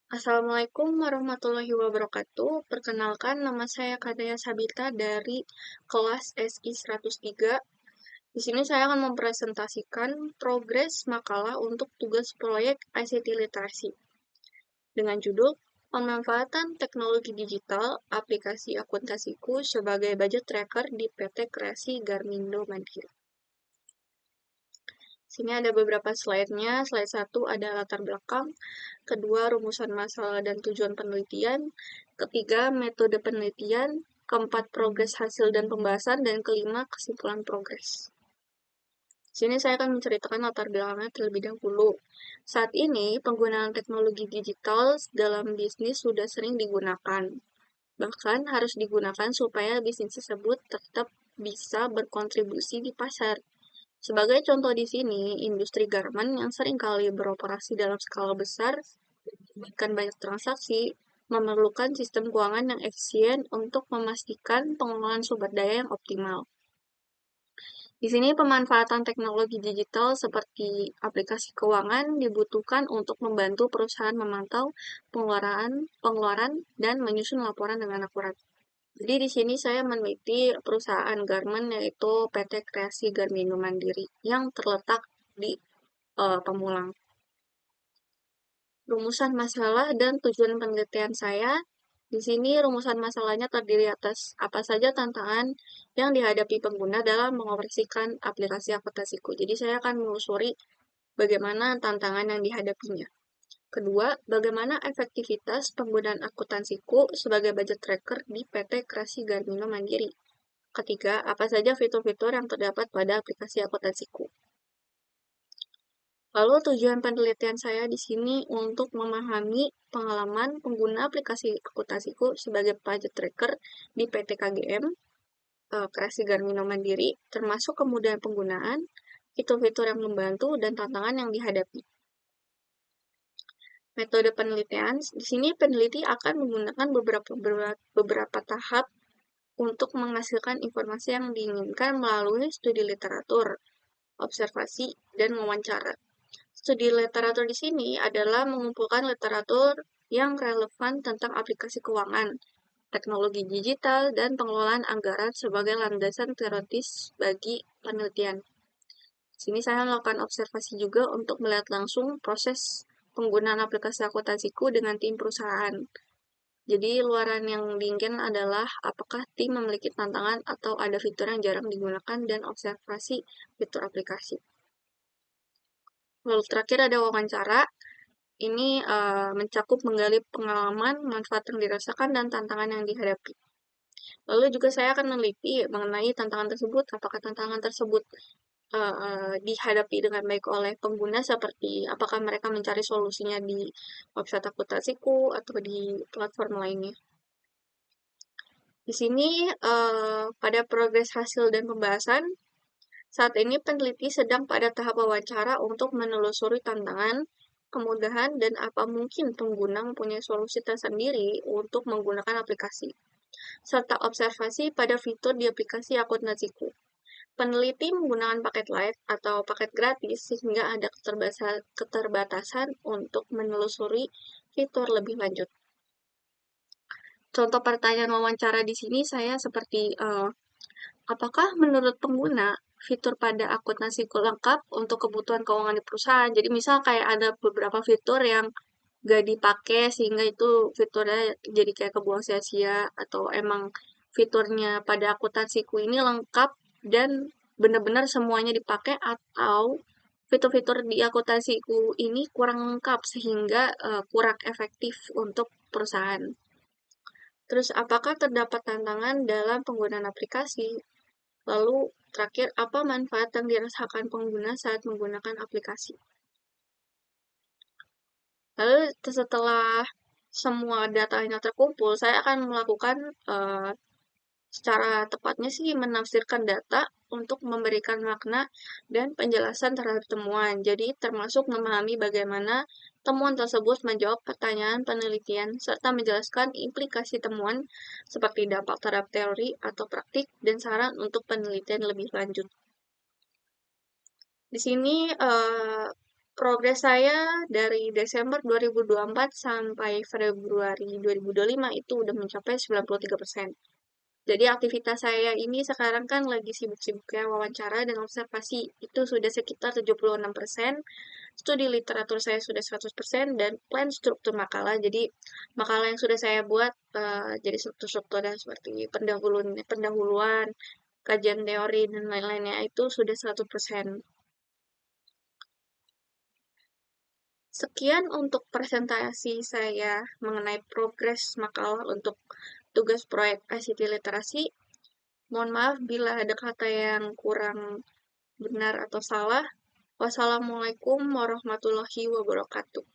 Assalamualaikum warahmatullahi wabarakatuh. Perkenalkan, nama saya Kadaya Sabita dari kelas SI 103. Di sini saya akan mempresentasikan progres makalah untuk tugas proyek ICT Literasi dengan judul Pemanfaatan Teknologi Digital Aplikasi Akuntansiku sebagai Budget Tracker di PT Kreasi Garmindo Mandiri. Sini ada beberapa slide-nya. Slide 1 ada latar belakang, kedua rumusan masalah dan tujuan penelitian, ketiga metode penelitian, keempat progres hasil dan pembahasan, dan kelima kesimpulan progres. Sini saya akan menceritakan latar belakangnya terlebih dahulu. Saat ini, penggunaan teknologi digital dalam bisnis sudah sering digunakan. Bahkan harus digunakan supaya bisnis tersebut tetap bisa berkontribusi di pasar. Sebagai contoh di sini, industri garmen yang seringkali beroperasi dalam skala besar dan melibatkan banyak transaksi, memerlukan sistem keuangan yang efisien untuk memastikan pengelolaan sumber daya yang optimal. Di sini pemanfaatan teknologi digital seperti aplikasi keuangan dibutuhkan untuk membantu perusahaan memantau pengeluaran dan menyusun laporan dengan akurat. Jadi di sini saya meneliti perusahaan garmen yaitu PT Kreasi Garmindo Mandiri yang terletak di Pamulang. Rumusan masalah dan tujuan penelitian saya. Di sini rumusan masalahnya terdiri atas apa saja tantangan yang dihadapi pengguna dalam mengoperasikan aplikasi akuntansiku. Jadi saya akan menelusuri bagaimana tantangan yang dihadapinya. Kedua, bagaimana efektivitas penggunaan akuntansiku sebagai budget tracker di PT Kreasi Garmindo Mandiri. Ketiga, apa saja fitur-fitur yang terdapat pada aplikasi akuntansiku. Lalu tujuan penelitian saya di sini untuk memahami pengalaman pengguna aplikasi akuntansiku sebagai budget tracker di PT KGM, Kreasi Garmindo Mandiri, termasuk kemudahan penggunaan, fitur-fitur yang membantu, dan tantangan yang dihadapi. Metode penelitian, di sini peneliti akan menggunakan beberapa tahap untuk menghasilkan informasi yang diinginkan melalui studi literatur, observasi, dan wawancara. Studi literatur di sini adalah mengumpulkan literatur yang relevan tentang aplikasi keuangan, teknologi digital, dan pengelolaan anggaran sebagai landasan teoritis bagi penelitian. Sini saya melakukan observasi juga untuk melihat langsung proses penggunaan aplikasi akuntansiku dengan tim perusahaan. Jadi luaran yang diinginkan adalah apakah tim memiliki tantangan atau ada fitur yang jarang digunakan dan observasi fitur aplikasi. Lalu terakhir ada wawancara. Ini mencakup menggali pengalaman, manfaat yang dirasakan, dan tantangan yang dihadapi. Lalu juga saya akan meneliti mengenai tantangan tersebut, apakah tantangan tersebut dihadapi dengan baik oleh pengguna seperti apakah mereka mencari solusinya di website akuntansiku atau di platform lainnya. Di sini pada progres hasil dan pembahasan, saat ini peneliti sedang pada tahap wawancara untuk menelusuri tantangan, kemudahan, dan apa mungkin pengguna mempunyai solusi tersendiri untuk menggunakan aplikasi, serta observasi pada fitur di aplikasi akuntansiku. Peneliti menggunakan paket light atau paket gratis sehingga ada keterbatasan untuk menelusuri fitur lebih lanjut. Contoh pertanyaan wawancara di sini saya seperti apakah menurut pengguna fitur pada akuntansiku lengkap untuk kebutuhan keuangan di perusahaan? Jadi misal kayak ada beberapa fitur yang gak dipakai sehingga itu fiturnya jadi kayak kebuang sia-sia, atau emang fiturnya pada akuntansiku ini lengkap dan benar-benar semuanya dipakai, atau fitur-fitur di akuntansiku ini kurang lengkap sehingga kurang efektif untuk perusahaan. Terus apakah terdapat tantangan dalam penggunaan aplikasi? Lalu terakhir, apa manfaat yang dirasakan pengguna saat menggunakan aplikasi? Lalu setelah semua datanya terkumpul, saya akan melakukan secara tepatnya sih menafsirkan data untuk memberikan makna dan penjelasan terhadap temuan. Jadi termasuk memahami bagaimana temuan tersebut menjawab pertanyaan penelitian serta menjelaskan implikasi temuan seperti dampak terhadap teori atau praktik dan saran untuk penelitian lebih lanjut. Di sini Progres saya dari Desember 2024 sampai Februari 2025 itu udah mencapai 93%. Jadi aktivitas saya ini sekarang kan lagi sibuk-sibuknya wawancara dan observasi, itu sudah sekitar 76%, studi literatur saya sudah 100%, dan plan struktur makalah. Jadi makalah yang sudah saya buat jadi struktur-strukturnya seperti pendahuluan, kajian teori, dan lain-lainnya itu sudah 100%. Sekian untuk presentasi saya mengenai progres makalah untuk tugas proyek ICT Literasi. Mohon maaf bila ada kata yang kurang benar atau salah. Wassalamualaikum warahmatullahi wabarakatuh.